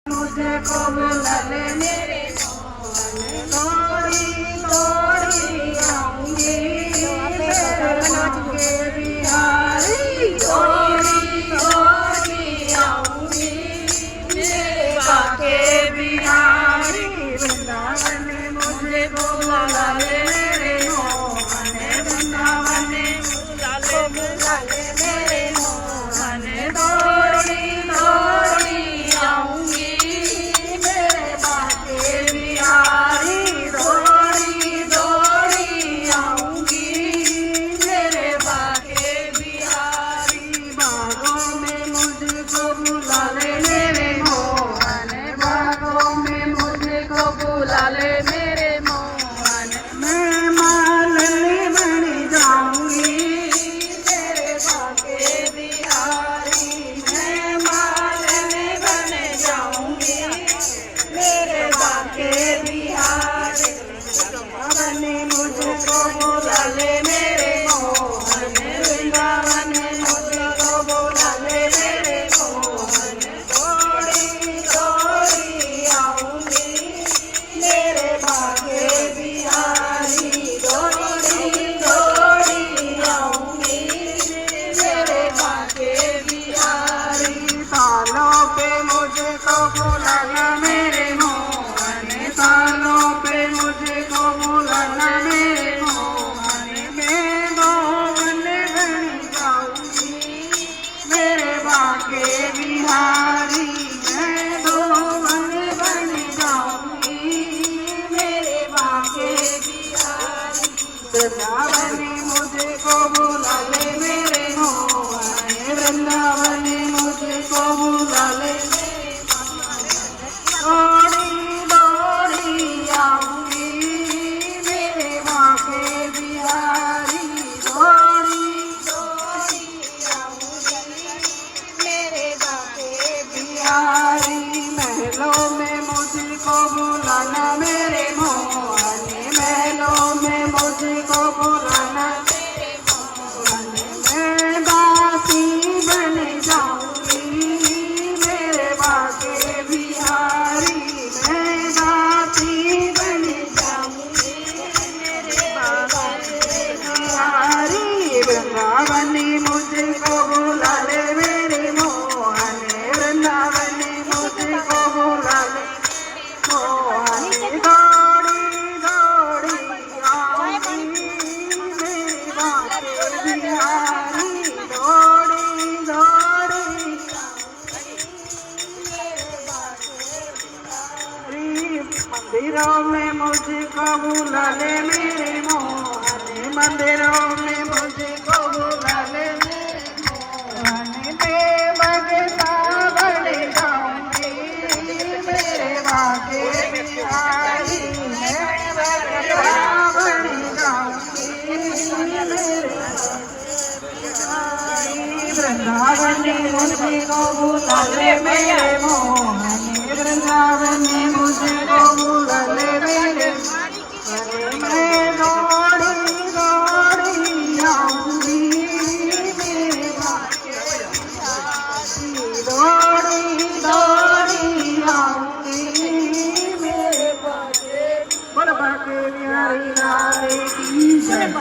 मुझको बुला ले मेरे मोहन, थोड़ी थोड़ी आऊंगी मेरे बाके बिहारी, थोड़ी थोड़ी आऊंगी मेरे बाके बिहारी। वृंदावन मुझे बुला ले मेरे मोहन, वृंदावन बुला ले मेरे मोहन, थोड़ी थोड़ी आऊंगी मेरे बाके बिहारी, थोड़ी थोड़ी आऊंगी मेरे बाके बिहारी। बागों में मुझको बुला ले मेरे मोहन, बागों में मुझको बुला ले मेरे मोहन, मैं मालनी बन जाऊंगी मेरे बाके बिहारी, मैं मालनी बन जाऊंगी मेरे बाके बिहारी। वृंदावन मुझको बुला ले मेरे मोहन, वृंदावन मुझको बुला ले मेरे मोहन, थोड़ी थोड़ी आऊंगी मेरे बाके बिहारी, थोड़ी थोड़ी आऊंगी मेरे बाके बिहारी। सालों पे मुझको बुलाना मेरे मोहन, सालों पे मुझको बुलाना मेरे मोहन, मैं गोवन बन जाऊंगी मेरे बाके बिहारी, मैं गोवन बन जाऊंगी मेरे बाके बिहारी। वृंदावन मुझको बुला ले मेरे मोहन, वृंदावन मुझको बुला ले मेरे मोहन, थोड़ी थोड़ी आऊंगी मेरे बाके बिहारी, थोड़ी थोड़ी आऊंगी मेरे बाके बिहारी। महलों में मुझको बुलाना मेरे मोहन, महलों में मुझको बुलाना मेरे मोहन, मैं दासी बन जाऊंगी मेरे बाके बिहारी, मैं दासी बन जाऊंगी मेरे बाके बिहारी। वृंदावन मुझको बुला ले मेरे मोहन, वृंदावन मुझको बुला ले मोहन, थोड़ी थोड़ी आऊंगी मेरे बाके बिहारी, थोड़ी थोड़ी मेरे बाके बिहारी। मंदिरों में मुझको बुला ले मेरे मोहन, मंदिरों में मुझको बुला ले मेरे मोहन, मैं भगता बन जाऊंगी मेरे बाके बिहारी, मैं भगता बन जाऊंगी मेरे वृंदावन मुझको बुला ले मेरे मोहन, वृंदावन मुझको बुला